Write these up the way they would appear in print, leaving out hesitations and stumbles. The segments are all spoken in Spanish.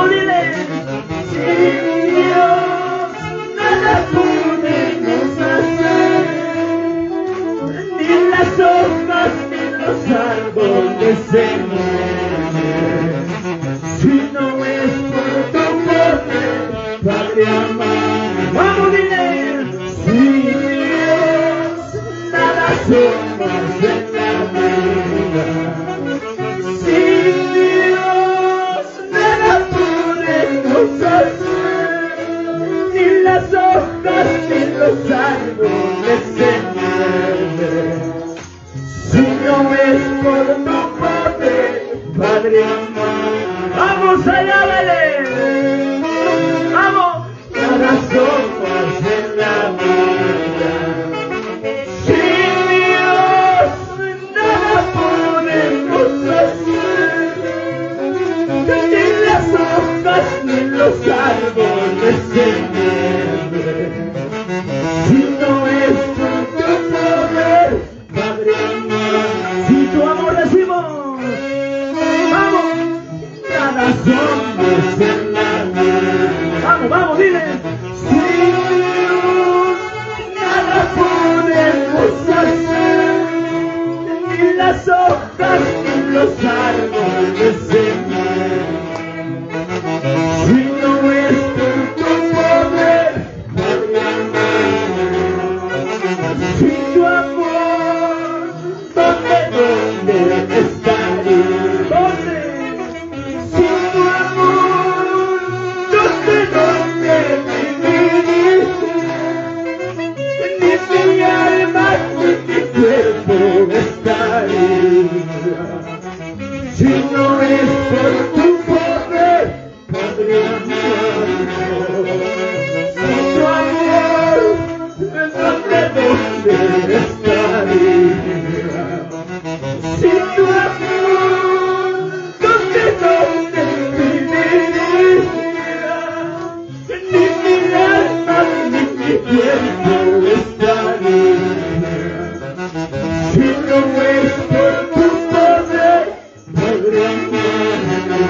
Vamos, dile. Sin Dios nada podemos hacer. Ni las hojas ni los árboles se mueven. Si no es por tu poder, Padre amado. Vamos, dile. Sin Dios nada somos en la vida. Sin Dios nada podemos hacer. Ni las hojas ni los árboles se mueven. Si no es por tu poder, Padre amado. Vamos allá, Belén. Vamos. Nada somos en la vida. Sin Dios nada podemos hacer. Ni las hojas ni los árboles se mueven. Si no es por tu poder, Padre amado. Si tu amor decimos, vamos, nada somos en la vida. Vamos, vamos, dile. Sin Dios nada podemos hacer. Ni las hojas ni los árboles se mueven. Si no es por tu poder, Padre amado. Sin tu amor, ¿dónde estaría? ¿Dónde? Sin tu amor, ¿dónde vivir? Ni mi alma ni mi cuerpo estaría. Si no es por tu poder, Padre amado. Sin tu amor, ¿dónde estaría? Sin tu amor, ¿dónde viviría? Ni mi alma ni mi cuerpo estaría. Si no es por tu poder, Padre amado.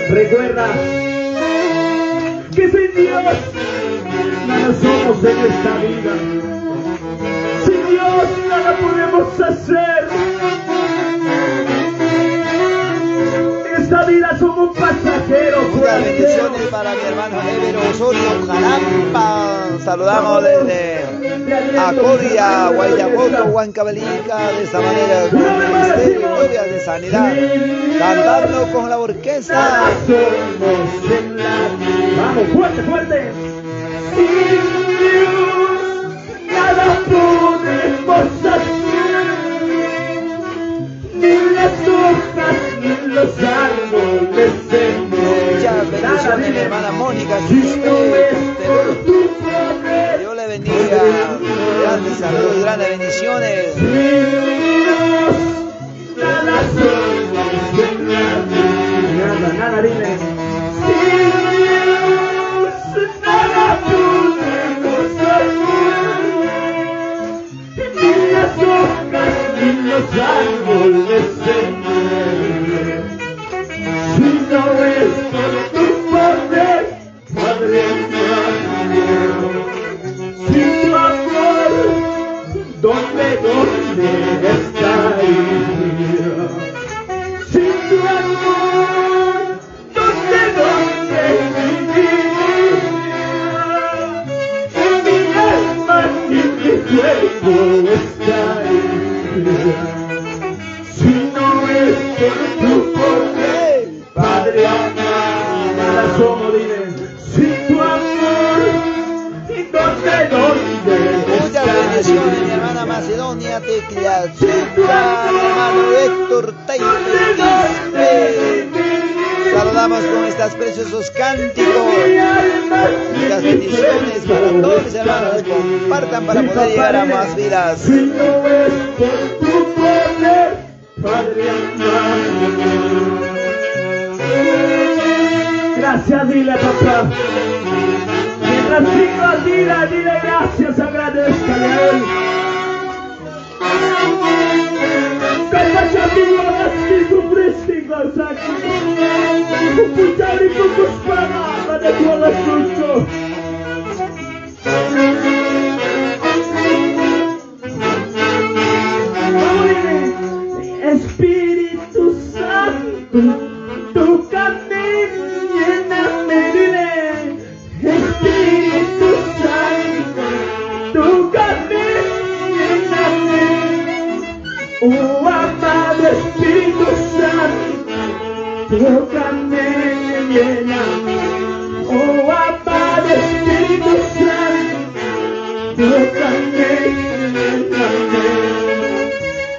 Recuerda que sin Dios nada somos en esta vida. Sin Dios nada podemos hacer. En esta vida somos pasajeros. Muchas bendiciones para mi hermano Evero Osorio Jarampa. Saludamos desde Acoria, Guayacoto, Huancavelica. De esta manera con el Ministerio de Glorias de Sanidad, cantando con la orquesta. Vamos, fuerte, fuerte. Sin Dios nada podemos hacer. Ni las hojas ni los árboles se mueven. Muchas bendiciones, mi hermana Mónica. Si no es por tu poder, Dios le bendiga. Grandes saludos, grandes bendiciones. sin Dios nada somos en la vida. Nada, dile. Sin Dios nada podemos hacer. Ni las hojas ni los árboles se mueven. Si no es por tu poder, Padre amado. Sin tu amor, ¿dónde estaría? Sin tu amor, ¿dónde viviría? En mi alma y mi cuerpo estaría. Si no es por tu poder, Padre amado. Nada somos, dile. Sin tu amor, ¿dónde Muchas bendiciones, mi hermana Macedonia Teclachuca, mi hermano Héctor Taipe. Saludamos con estos preciosos cánticos. Muchas bendiciones para todos mis hermanos. Compartan para poder llegar a más vidas. Si no es por tu poder, Padre amado. Gracias, dile, papá. Mientras sigas, dile gracias, agradezcale a él. Canta, amigo, así sufriste, Cucuchari, cucuspana, la de tu alastrucho. Espíritu Santo, tócame, lléname, Espíritu Santo, tócame, lléname. Oh amado Espíritu Santo, tócame, lléname. Oh amado Espíritu Santo, tócame, lléname.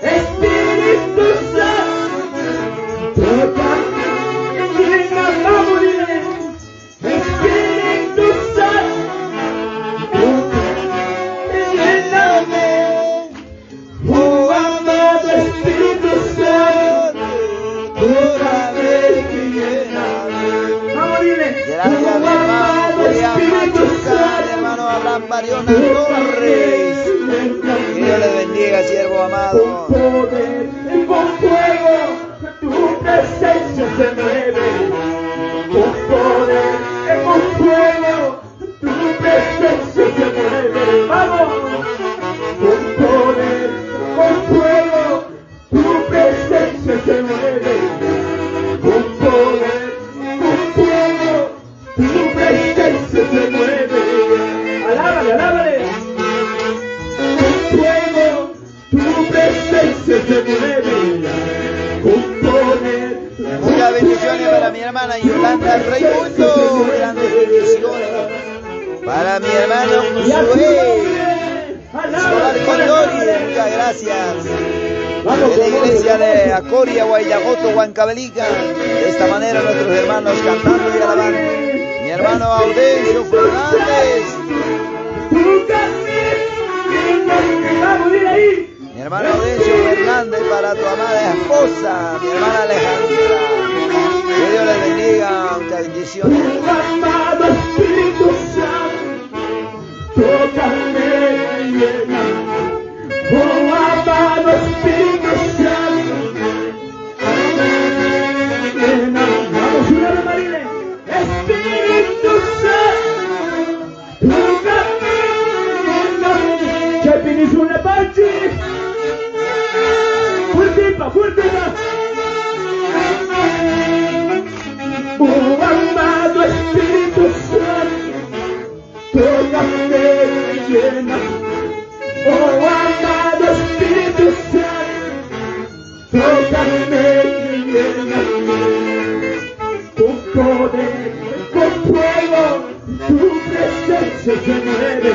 Espíritu Santo, tócame, lléname. Espíritu Santo, tócame, lléname. Oh amado Espíritu Santo, tócame, lléname. Vamos, dile. Gracias, mi hermano Julián Machuca, mi hermano Abraham Bariona Torres. Que Dios les bendiga, siervo amado. Con poder y con fuego, tu presencia se mueve. Con poder y con fuego, tu presencia se mueve. Vamos. Con poder y con fuego, tu presencia se mueve. Con poder y con fuego, tu presencia se mueve. Alábale, alábale. Fuego, tu presencia se mueve, con poder. Muchas bendiciones para mi hermana Yolanda Raimundo. Grandes bendiciones. Para mi hermano Josué Escobar Condori. Muchas gracias. De la iglesia de Acoria, Guayagoto, Huancavelica. De esta manera nuestros hermanos cantando y alabando. Mi hermano Audencio Fernández. Mi hermano Audencio Fernández, para tu amada esposa, mi hermana Alejandra. Que Dios les bendiga, muchas bendiciones. Amado Espíritu Santo, tócame, lléname. Oh amado Espíritu Santo, lléname. Vamos, una vez, Marile. Espíritu Santo, tócame, lléname. Que finis una parte. Fuertita, fuertita. Oh amado Espíritu Santo, tócame, lléname. Oh amado Espíritu Santo, tócame, lléname. Con poder, con fuego, tu presencia se mueve.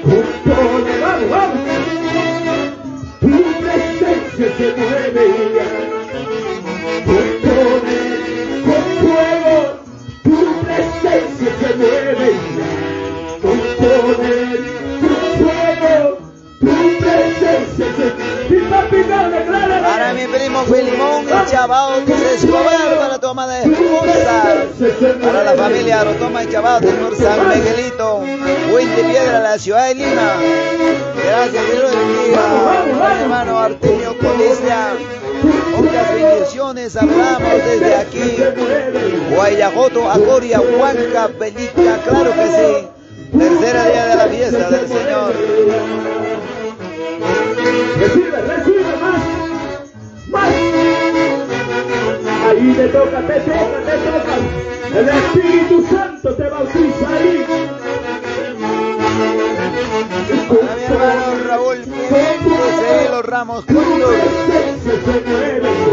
Con poder, vamos, vamos. Tu presencia se mueve. Con poder, con fuego, tu presencia se mueve. Con poder, con fuego, tu presencia se mueve. Para mi primo Filimón y Chabao Escobar, para tu amada esposa. Para la familia Rotoma y Chabao del Sur San Miguelito, Puente Piedra, la ciudad de Lima. Gracias, Dios los bendiga. Para mi hermano Artemio Colestia. Muchas bendiciones, hablamos desde aquí, Guayagoto, Acoria, Huancavelica, claro que sí, tercera día de la fiesta del Señor. Recibe, recibe más, más. Ahí te toca, te toca, te toca. El Espíritu Santo te bautiza ahí. Para mi hermano Raúl Pérez, los Ramos Cóndor.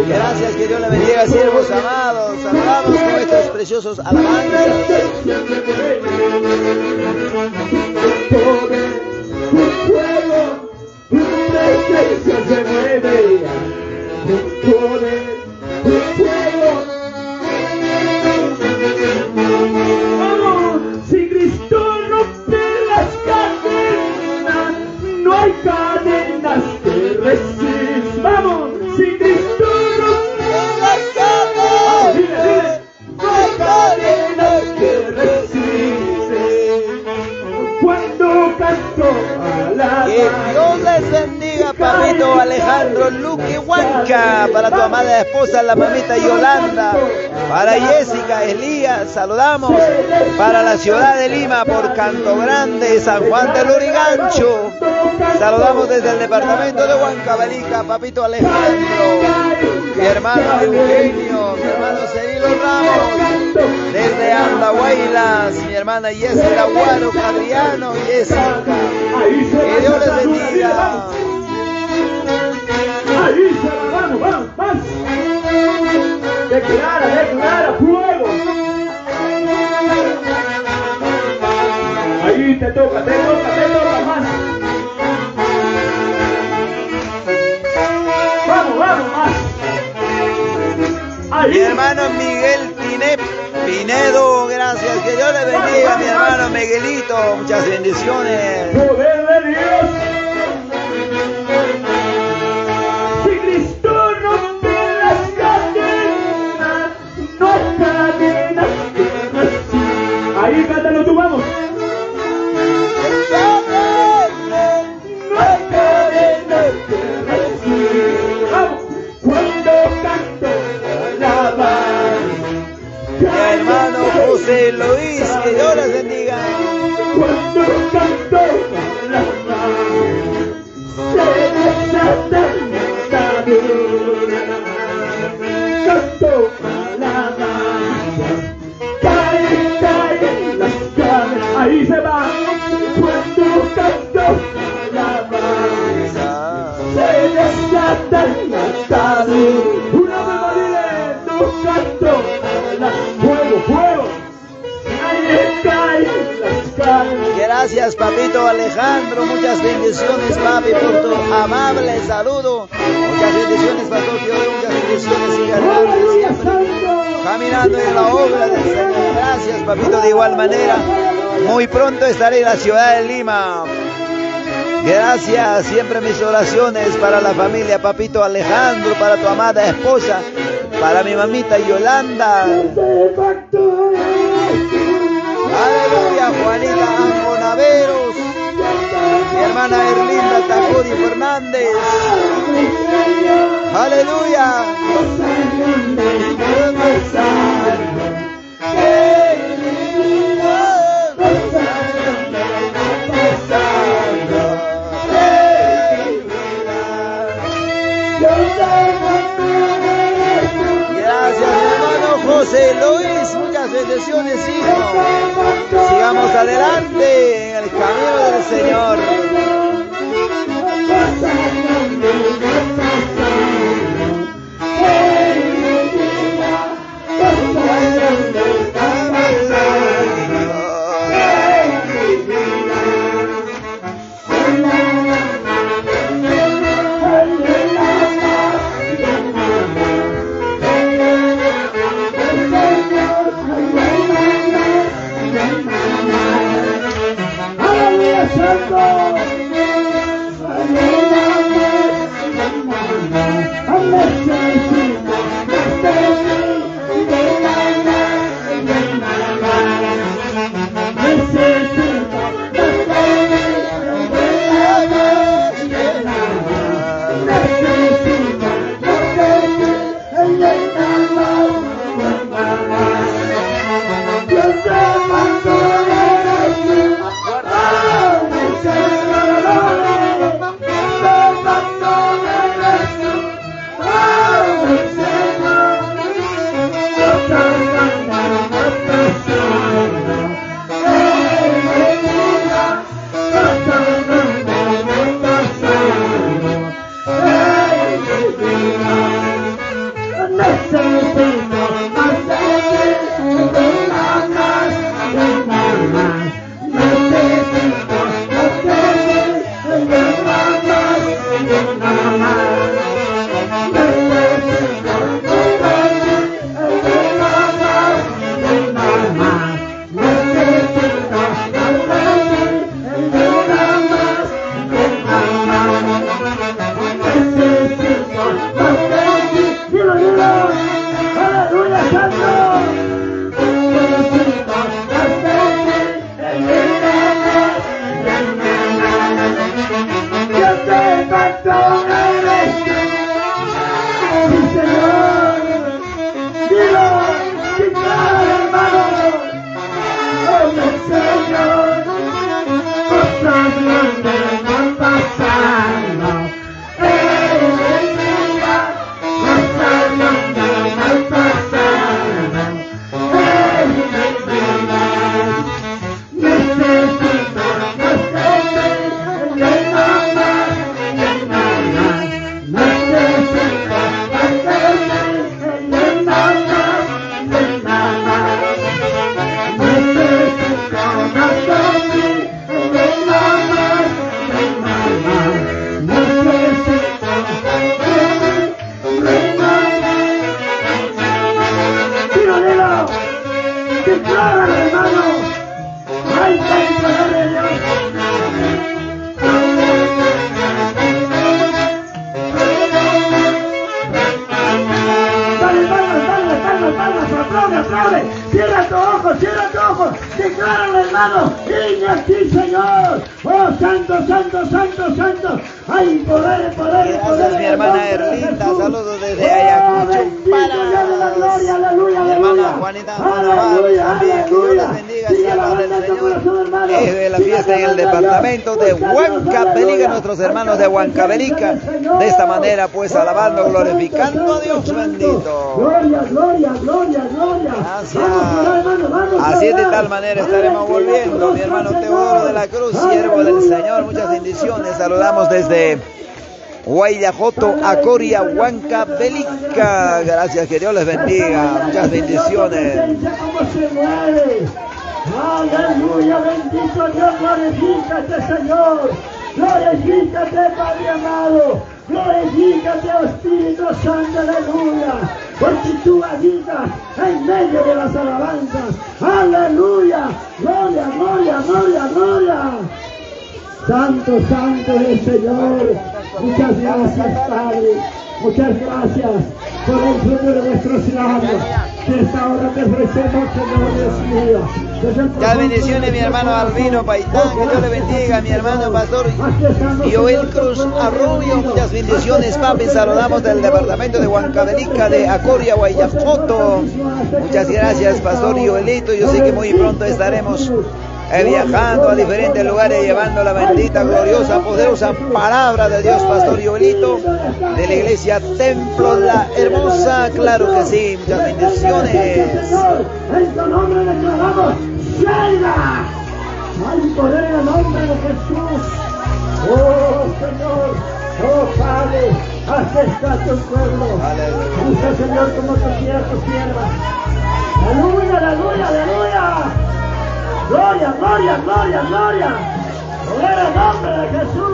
Gracias, que Dios le bendiga, siervos amados. Hablamos con estos preciosos alabanzas. Vamos, si Cristo rompe las cadenas, no hay cadenas que resistan. Vamos, si Cristo rompe las cadenas, dile, dile, no hay cadenas que resisten. Cuando canto a la Que Dios les bendiga, papito Alejandro Luque Huanca. Erika, para tu amada esposa, la mamita Yolanda, para Jessica, Elías, saludamos, para la ciudad de Lima, por Canto Grande, San Juan del Lurigancho, saludamos desde el departamento de Huancavelica, papito Alejandro, mi hermano Eugenio, mi hermano Cirilo Ramos, desde Andahuaylas, mi hermana Jessica Guaro, Adriano, Jessica, que Dios les bendiga. Ahí se la vamos, vamos, más. Declara, fuego. Ahí te toca más. Vamos, más. Ahí. Mi hermano Miguel Pinedo, gracias, que Dios le bendiga, mi hermano Miguelito, muchas bendiciones. Poder de Dios. Si Cristo rompe las cadenas, no hay cadenas que resistan. Ahí cántalo tú, vamos. No hay cadenas que resistan. Vamos. Cuando canto alabanza. Mi hermano José Luis, que Dios les bendiga. Cuando canto alabanza, se desata mi atadura. Canto alabanza, caen las cadenas. Ahí se va. Cuando canto alabanza, se desata mi atadura. Una vez más dile, no canto alabanza. Fuego. Ahí caen las cadenas. Gracias, papito Alejandro, muchas bendiciones, papi, por tu amable saludo. Muchas bendiciones, pastor Teodoro, muchas bendiciones, siga siempre caminando en la obra del Señor. Gracias, papito, de igual manera. Muy pronto estaré en la ciudad de Lima. Gracias, siempre mis oraciones para la familia, papito Alejandro, para tu amada esposa, para mi mamita Yolanda. Aleluya, Juanita Angonaveros, mi hermana Erlinda Tacuri Fernández. Aleluya. Gracias, hermano José Luis, muchas bendiciones, hijo. Sigamos adelante en el camino del Señor. Decláralo, hermano. Hay poder de Dios. Aplaude. Cierra tu ojo. Decláralo, hermano. Y aquí, Señor. Oh, santo. Hay poder. Gracias, mi hermana Erlinda. Saludos desde Ayacucho, Pará. Mi hermana Juanita Navarro también. Que Dios les bendiga, siervas del Señor. Es de la fiesta en el departamento de Huancavelica, nuestros hermanos de Huancavelica. De esta manera, pues, alabando, glorificando a Dios bendito. Gloria. Gracias. Así de tal manera estaremos volviendo. Mi hermano Teodoro de la Cruz, siervo del Señor, muchas bendiciones. Saludamos desde Guayajoto, Acoria, Huancavelica. Gracias, que Dios les bendiga. Muchas bendiciones. Aleluya, bendito Dios, glorifícate, Señor. Glorifícate, Padre amado. Glorifícate, Espíritu Santo, aleluya. Porque tú habitas en medio de las alabanzas. Aleluya. Gloria. Santo es el Señor. Muchas gracias, Padre. Muchas gracias por el fruto de nuestros labios. Que esta hora te ofrecemos, Señor Dios mío. Muchas bendiciones, mi hermano Albino Paitán. Que Dios le bendiga, mi hermano Pastor Joel Cruz Arroyo. Muchas bendiciones, papi. Saludamos del departamento de Huancavelica, de Acoria, Guayajoto. Muchas gracias, Pastor Joelito. Yo sé que muy pronto estaremos viajando a diferentes lugares, llevando la bendita, gloriosa, poderosa palabra de Dios, Pastor Joelito, de la iglesia Templo La Hermosa. Claro que sí, muchas bendiciones. En tu nombre declaramos, salva. Hay poder en el nombre de Jesús. Oh Señor, oh Padre, aquí está tu pueblo. Usa, Señor, como tu sierva, tu sierva. Aleluya. Gloria. Poder en el nombre de Jesús.